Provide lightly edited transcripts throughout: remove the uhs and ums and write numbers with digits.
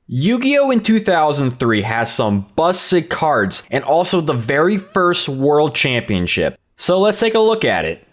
Yu-Gi-Oh! In 2003 has some busted cards and also the very first World Championship. So let's take a look at it.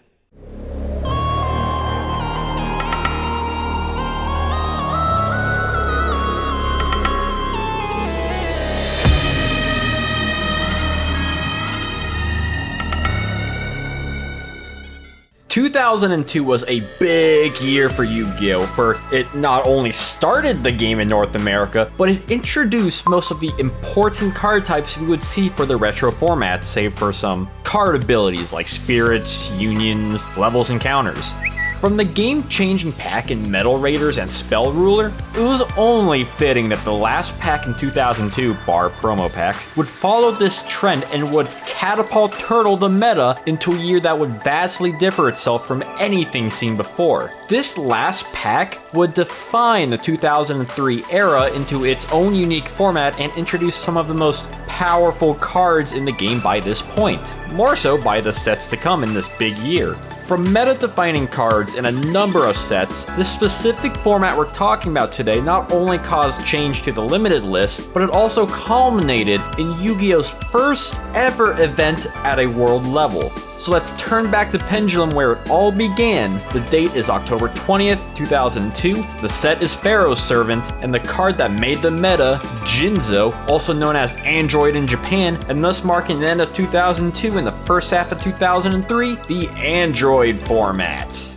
2002 was a big year for Yu-Gi-Oh! For it not only started the game in North America, but it introduced most of the important card types we would see for the retro format, save for some card abilities like spirits, unions, levels, and counters. From the game-changing pack in Metal Raiders and Spell Ruler, it was only fitting that the last pack in 2002, bar promo packs, would follow this trend and would catapult Turtle the meta into a year that would vastly differ itself from anything seen before. This last pack would define the 2003 era into its own unique format and introduce some of the most powerful cards in the game by this point, more so by the sets to come in this big year. From meta-defining cards in a number of sets, this specific format we're talking about today not only caused change to the limited list, but it also culminated in Yu-Gi-Oh's first ever event at a world level. So let's turn back the pendulum where it all began. The date is October 20th, 2002. The set is Pharaoh's Servant, and the card that made the meta, Jinzo, also known as Android in Japan, and thus marking the end of 2002 and the first half of 2003, the Android format.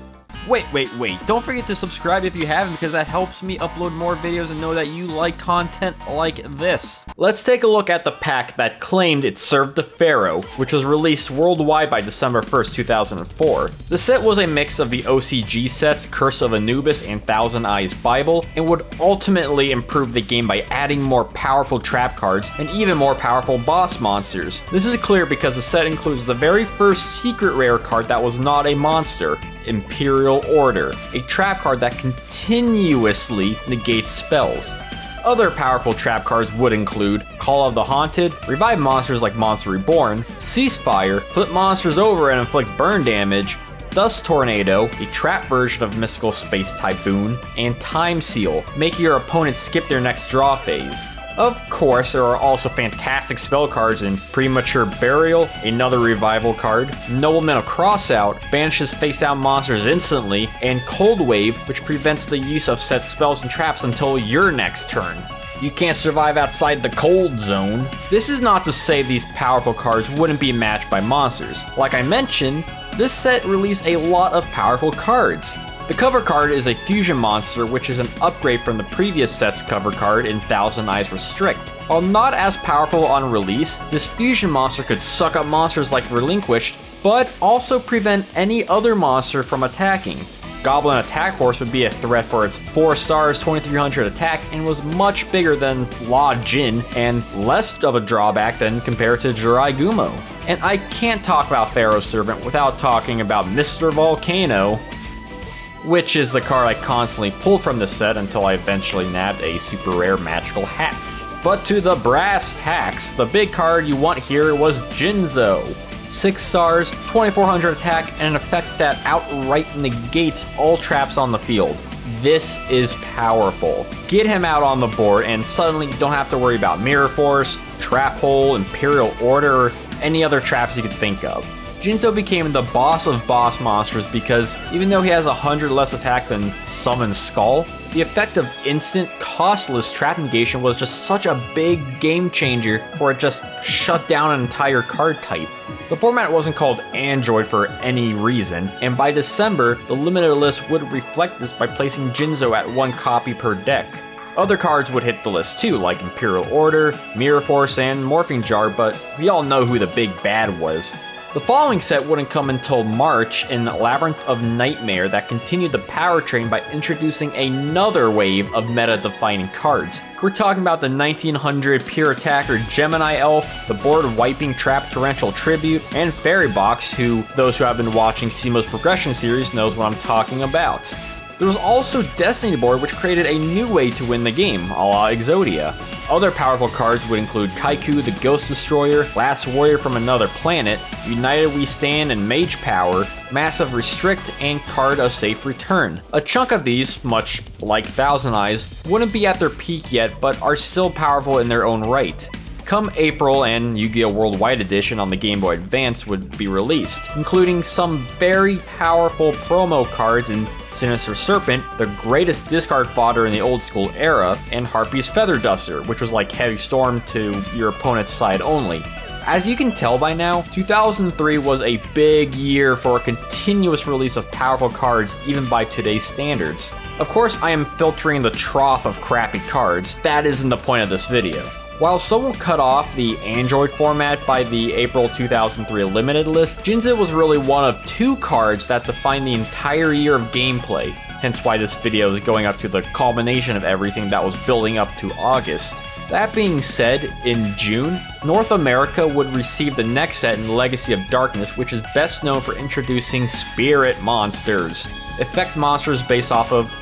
Wait, don't forget to subscribe if you haven't, because that helps me upload more videos and know that you like content like this. Let's take a look at the pack that claimed it served the Pharaoh, which was released worldwide by December 1st, 2004. The set was a mix of the OCG sets Curse of Anubis and Thousand Eyes Bible, and would ultimately improve the game by adding more powerful trap cards and even more powerful boss monsters. This is clear because the set includes the very first secret rare card that was not a monster, Imperial Order, a trap card that continuously negates spells. Other powerful trap cards would include Call of the Haunted, revive monsters like Monster Reborn, Ceasefire, flip monsters over and inflict burn damage, Dust Tornado, a trap version of Mystical Space Typhoon, and Time Seal, make your opponent skip their next draw phase. Of course, there are also fantastic spell cards in Premature Burial, another revival card, Nobleman of Crossout, banishes face-out monsters instantly, and Cold Wave, which prevents the use of set spells and traps until your next turn. You can't survive outside the cold zone. This is not to say these powerful cards wouldn't be matched by monsters. Like I mentioned, this set released a lot of powerful cards. The cover card is a fusion monster, which is an upgrade from the previous set's cover card in Thousand Eyes Restrict. While not as powerful on release, this fusion monster could suck up monsters like Relinquished, but also prevent any other monster from attacking. Goblin Attack Force would be a threat for its 4 stars, 2300 attack, and was much bigger than Law Jin, and less of a drawback than compared to Jirai Gumo. And I can't talk about Pharaoh's Servant without talking about Mr. Volcano, which is the card I constantly pull from the set until I eventually nabbed a super rare Magical Hats. But to the brass tacks, the big card you want here was Jinzo. 6 stars, 2400 attack, and an effect that outright negates all traps on the field. This is powerful. Get him out on the board and suddenly you don't have to worry about Mirror Force, Trap Hole, Imperial Order, or any other traps you could think of. Jinzo became the boss of boss monsters because even though he has 100 less attack than Summon Skull, the effect of instant, costless trap negation was just such a big game changer for it just shut down an entire card type. The format wasn't called Android for any reason, and by December, the limited list would reflect this by placing Jinzo at 1 copy per deck. Other cards would hit the list too, like Imperial Order, Mirror Force, and Morphing Jar, but we all know who the big bad was. The following set wouldn't come until March in Labyrinth of Nightmare that continued the power train by introducing another wave of meta-defining cards. We're talking about the 1900 Pure Attacker Gemini Elf, the board-wiping Trap Torrential Tribute, and Fairy Box, who those who have been watching Simo's progression series knows what I'm talking about. There was also Destiny board, which created a new way to win the game, a la Exodia. Other powerful cards would include Kaiku the Ghost Destroyer, Last Warrior from Another Planet, United We Stand and Mage Power, Massive Restrict, and Card of Safe Return. A chunk of these, much like Thousand Eyes, wouldn't be at their peak yet, but are still powerful in their own right. Come April, and Yu-Gi-Oh! Worldwide Edition on the Game Boy Advance would be released, including some very powerful promo cards in Sinister Serpent, the greatest discard fodder in the old school era, and Harpy's Feather Duster, which was like Heavy Storm to your opponent's side only. As you can tell by now, 2003 was a big year for a continuous release of powerful cards even by today's standards. Of course, I am filtering the trough of crappy cards. That isn't the point of this video. While some will cut off the Android format by the April 2003 limited list, Jinzo was really one of 2 cards that defined the entire year of gameplay, hence why this video is going up to the culmination of everything that was building up to August. That being said, in June, North America would receive the next set in Legacy of Darkness, which is best known for introducing spirit monsters. Effect monsters based off of,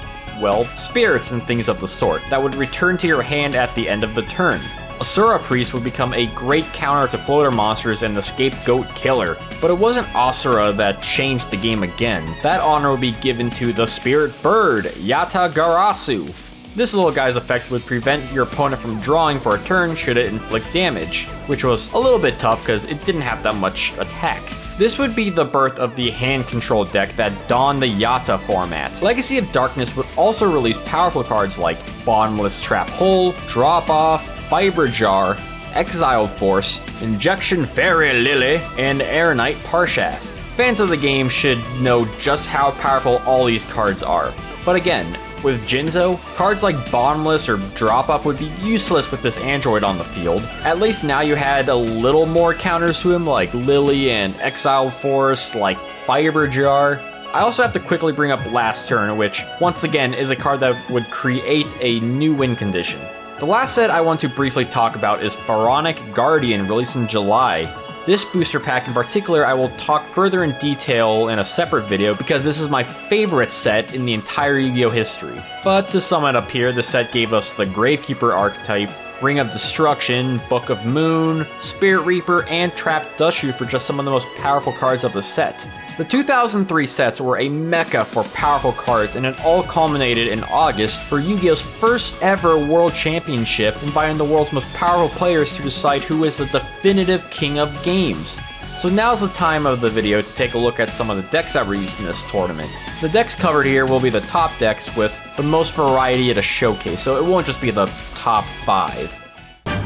well, spirits and things of the sort, that would return to your hand at the end of the turn. Asura Priest would become a great counter to floater monsters and the Scapegoat Killer, but it wasn't Asura that changed the game again. That honor would be given to the Spirit Bird, Yata-Garasu. This little guy's effect would prevent your opponent from drawing for a turn should it inflict damage, which was a little bit tough because it didn't have that much attack. This would be the birth of the hand control deck that donned the Yata format. Legacy of Darkness would also release powerful cards like Bottomless Trap Hole, Drop Off, Fiber Jar, Exiled Force, Injection Fairy Lily, and Air Knight Parshath. Fans of the game should know just how powerful all these cards are. But again, with Jinzo, cards like Bottomless or Drop Off would be useless with this android on the field. At least now you had a little more counters to him like Lily and Exiled Force, like Fiber Jar. I also have to quickly bring up Last Turn, which once again is a card that would create a new win condition. The last set I want to briefly talk about is Pharaonic Guardian, released in July. This booster pack in particular I will talk further in detail in a separate video because this is my favorite set in the entire Yu-Gi-Oh! History. But to sum it up here, the set gave us the Gravekeeper archetype, Ring of Destruction, Book of Moon, Spirit Reaper, and Trapped Dushu for just some of the most powerful cards of the set. The 2003 sets were a mecca for powerful cards, and it all culminated in August for Yu-Gi-Oh's first ever World Championship, inviting the world's most powerful players to decide who is the definitive king of games. So now's the time of the video to take a look at some of the decks that were used in this tournament. The decks covered here will be the top decks with the most variety at a showcase, so it won't just be the top 5.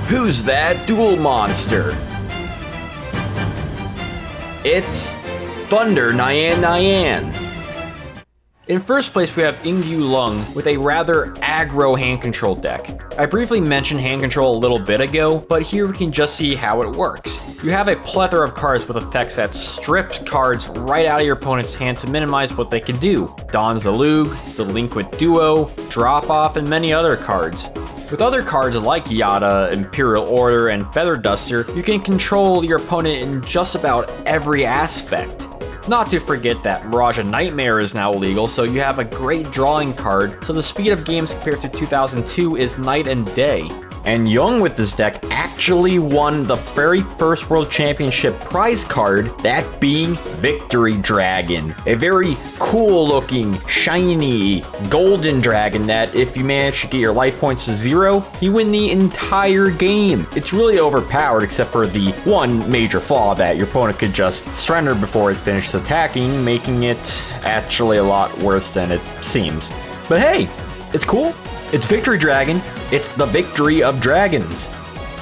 Who's that duel monster? It's Thunder Nyan Nyan. In first place, we have Ingyu Lung with a rather aggro hand control deck. I briefly mentioned hand control a little bit ago, but here we can just see how it works. You have a plethora of cards with effects that strip cards right out of your opponent's hand to minimize what they can do. Don Zalug, Delinquent Duo, Drop Off, and many other cards. With other cards like Yata, Imperial Order, and Feather Duster, you can control your opponent in just about every aspect. Not to forget that Mirage Nightmare is now legal, so you have a great drawing card, so the speed of games compared to 2002 is night and day. And Young with this deck actually won the very first World Championship prize card, that being Victory Dragon. A very cool looking, shiny, golden dragon that if you manage to get your life points to 0, you win the entire game. It's really overpowered except for the one major flaw that your opponent could just surrender before it finishes attacking, making it actually a lot worse than it seems. But hey, it's cool. It's Victory Dragon. It's the victory of dragons.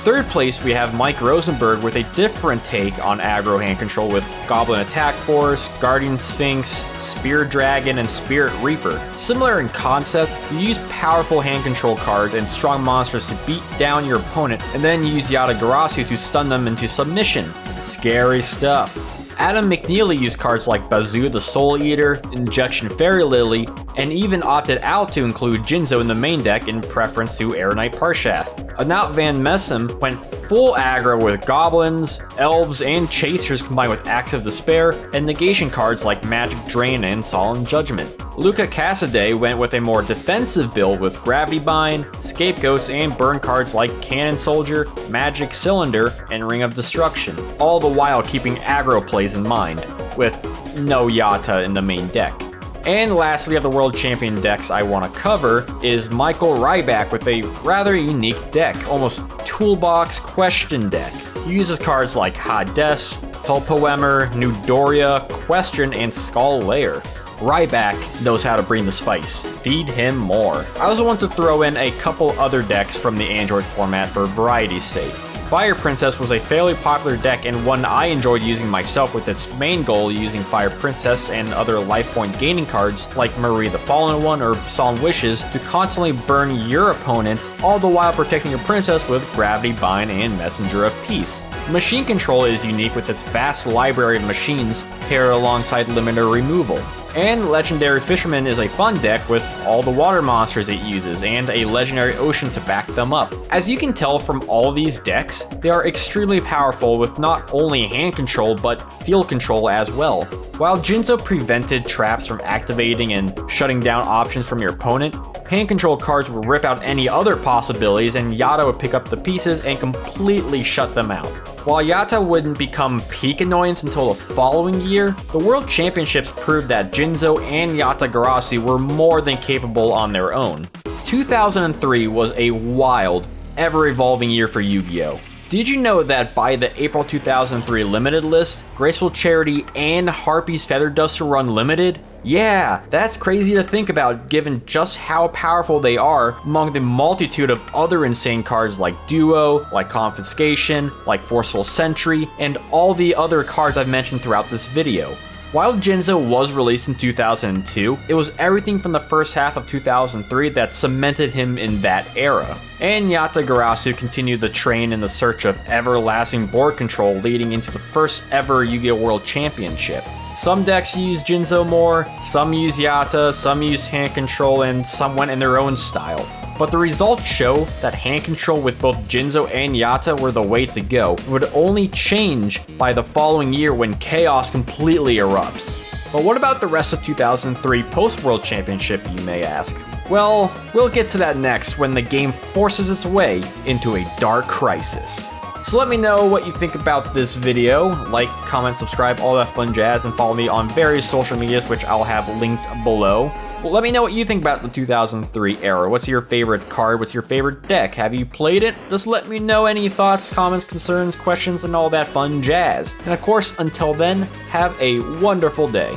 Third place, we have Mike Rosenberg with a different take on aggro hand control with Goblin Attack Force, Guardian Sphinx, Spirit Dragon, and Spirit Reaper. Similar in concept, you use powerful hand control cards and strong monsters to beat down your opponent, and then you use Yata-Garasu to stun them into submission. Scary stuff. Adam McNeely used cards like Bazoo the Soul Eater, Injection Fairy Lily, and even opted out to include Jinzo in the main deck in preference to Air Knight Parshath. Anat Van Messem went full aggro with Goblins, Elves, and Chasers combined with Acts of Despair and negation cards like Magic Drain and Solemn Judgment. Luca Cassidy went with a more defensive build with Gravity Bind, Scapegoats, and burn cards like Cannon Soldier, Magic Cylinder, and Ring of Destruction, all the while keeping aggro plays in mind, with no Yata in the main deck. And lastly of the World Champion decks I want to cover is Michael Ryback with a rather unique deck, almost toolbox question deck. He uses cards like Hades, Hellpoemer, New Doria, Question, and Skull Lair. Ryback knows how to bring the spice. Feed him more. I also want to throw in a couple other decks from the Android format for variety's sake. Fire Princess was a fairly popular deck and one I enjoyed using myself, with its main goal using Fire Princess and other life point gaining cards like Marie the Fallen One or Solemn Wishes to constantly burn your opponent, all the while protecting your princess with Gravity Bind and Messenger of Peace. Machine Control is unique with its vast library of machines paired alongside limiter removal. And Legendary Fisherman is a fun deck with all the water monsters it uses and a Legendary Ocean to back them up. As you can tell from all these decks, they are extremely powerful with not only hand control but field control as well. While Jinzo prevented traps from activating and shutting down options from your opponent, hand control cards would rip out any other possibilities and Yata would pick up the pieces and completely shut them out. While Yata wouldn't become peak annoyance until the following year, the World Championships proved that Jinzo and Yata-Garasu were more than capable on their own. 2003 was a wild, ever-evolving year for Yu-Gi-Oh! Did you know that by the April 2003 limited list, Graceful Charity and Harpy's Feather Duster run limited? Yeah, that's crazy to think about given just how powerful they are among the multitude of other insane cards like Duo, like Confiscation, like Forceful Sentry, and all the other cards I've mentioned throughout this video. While Jinzo was released in 2002, it was everything from the first half of 2003 that cemented him in that era. And Yata-Garasu continued the train in the search of everlasting board control, leading into the first ever Yu-Gi-Oh! World Championship. Some decks use Jinzo more, some use Yata, some use hand control, and some went in their own style. But the results show that hand control with both Jinzo and Yata were the way to go. It would only change by the following year when chaos completely erupts. But what about the rest of 2003 post-World Championship, you may ask? Well, we'll get to that next when the game forces its way into a dark crisis. So let me know what you think about this video. Like, comment, subscribe, all that fun jazz, and follow me on various social medias, which I'll have linked below. Well, let me know what you think about the 2003 era. What's your favorite card? What's your favorite deck? Have you played it? Just let me know any thoughts, comments, concerns, questions, and all that fun jazz. And of course, until then, have a wonderful day.